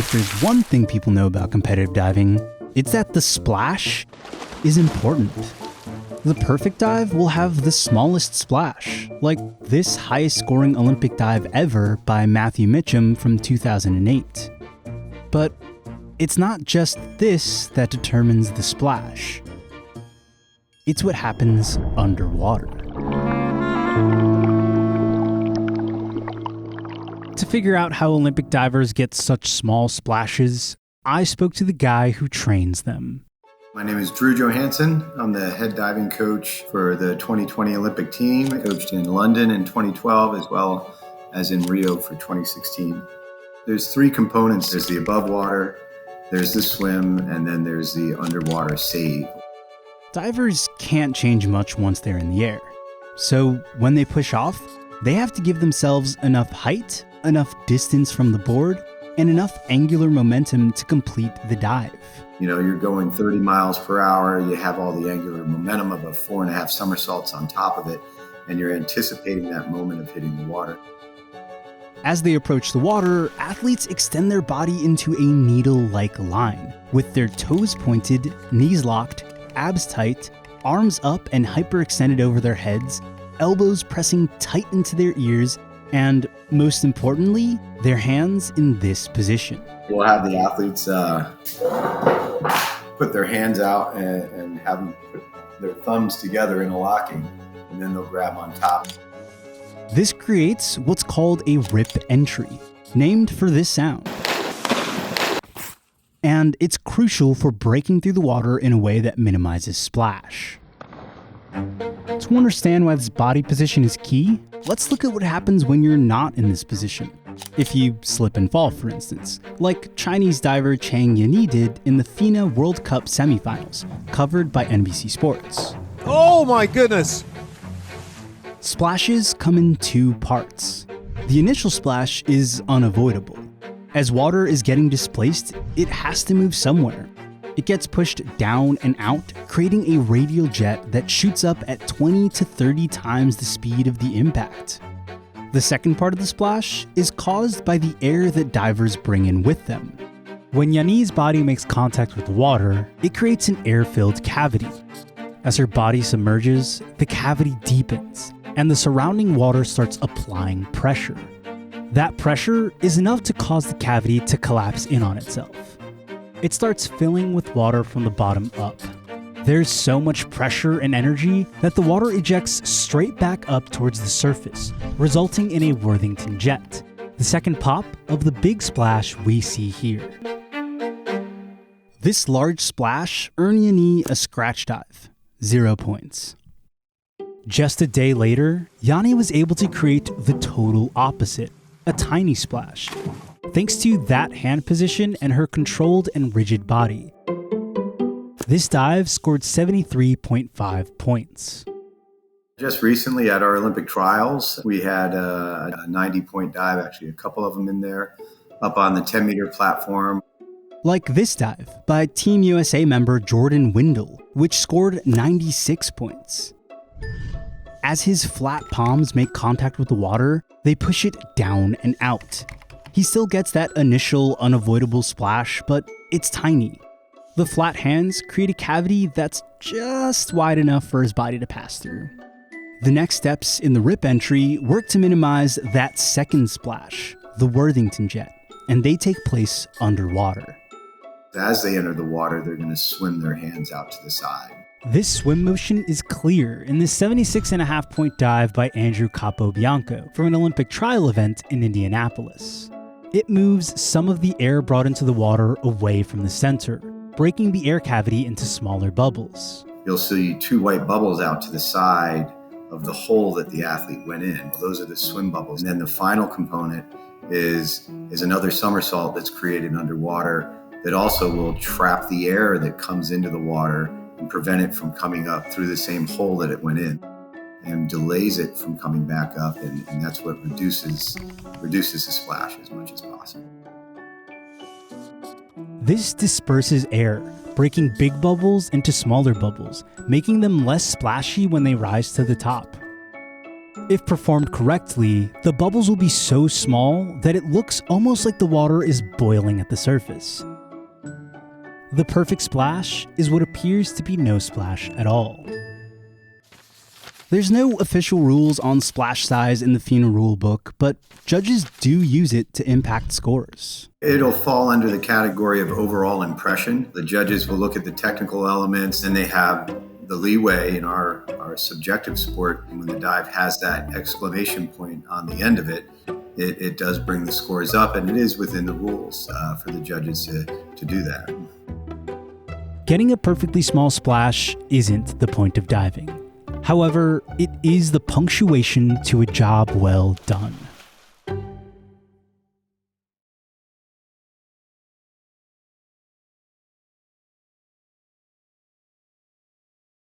If there's one thing people know about competitive diving, it's that the splash is important. The perfect dive will have the smallest splash, like this highest scoring Olympic dive ever by Matthew Mitchum from 2008. But it's not just this that determines the splash. It's what happens underwater. To figure out how Olympic divers get such small splashes, I spoke to the guy who trains them. My name is Drew Johansen. I'm the head diving coach for the 2020 Olympic team. I coached in London in 2012 as well as in Rio for 2016. There's three components. There's the above water, there's the swim, and then there's the underwater save. Divers can't change much once they're in the air. So when they push off, they have to give themselves enough height, enough distance from the board, and enough angular momentum to complete the dive. You know, you're going 30 miles per hour, you have all the angular momentum of a 4.5 somersaults on top of it, and you're anticipating that moment of hitting the water. As they approach the water, athletes extend their body into a needle-like line, with their toes pointed, knees locked, abs tight, arms up and hyperextended over their heads, elbows pressing tight into their ears, and most importantly, their hands in this position. We'll have the athletes put their hands out and have them put their thumbs together in a locking, and then they'll grab on top. This creates what's called a rip entry, named for this sound. And it's crucial for breaking through the water in a way that minimizes splash. To understand why this body position is key, let's look at what happens when you're not in this position. If you slip and fall, for instance, like Chinese diver Chang Yanni did in the FINA World Cup semifinals, covered by NBC Sports. Oh my goodness! Splashes come in two parts. The initial splash is unavoidable. As water is getting displaced, it has to move somewhere. It gets pushed down and out, creating a radial jet that shoots up at 20 to 30 times the speed of the impact. The second part of the splash is caused by the air that divers bring in with them. When Yanni's body makes contact with the water, it creates an air-filled cavity. As her body submerges, the cavity deepens, and the surrounding water starts applying pressure. That pressure is enough to cause the cavity to collapse in on itself. It starts filling with water from the bottom up. There's so much pressure and energy that the water ejects straight back up towards the surface, resulting in a Worthington jet, the second pop of the big splash we see here. This large splash earned Yanni a scratch dive, 0 points. Just a day later, Yanni was able to create the total opposite, a tiny splash, thanks to that hand position and her controlled and rigid body. This dive scored 73.5 points. Just recently at our Olympic trials, we had a 90-point dive, actually a couple of them in there, up on the 10-meter platform. Like this dive by Team USA member Jordan Windle, which scored 96 points. As his flat palms make contact with the water, they push it down and out. He still gets that initial unavoidable splash, but it's tiny. The flat hands create a cavity that's just wide enough for his body to pass through. The next steps in the rip entry work to minimize that second splash, the Worthington jet, and they take place underwater. As they enter the water, they're going to swim their hands out to the side. This swim motion is clear in the 76.5 point dive by Andrew Capobianco from an Olympic trial event in Indianapolis. It moves some of the air brought into the water away from the center, breaking the air cavity into smaller bubbles. You'll see two white bubbles out to the side of the hole that the athlete went in. Well, those are the swim bubbles. And then the final component is another somersault that's created underwater that also will trap the air that comes into the water and prevent it from coming up through the same hole that it went in, and delays it from coming back up, and that's what reduces the splash as much as possible. This disperses air, breaking big bubbles into smaller bubbles, making them less splashy when they rise to the top. If performed correctly, the bubbles will be so small that it looks almost like the water is boiling at the surface. The perfect splash is what appears to be no splash at all. There's no official rules on splash size in the FINA rulebook, but judges do use it to impact scores. It'll fall under the category of overall impression. The judges will look at the technical elements, and they have the leeway in our subjective sport. And when the dive has that exclamation point on the end of it, it does bring the scores up, and it is within the rules for the judges to do that. Getting a perfectly small splash isn't the point of diving. However, it is the punctuation to a job well done.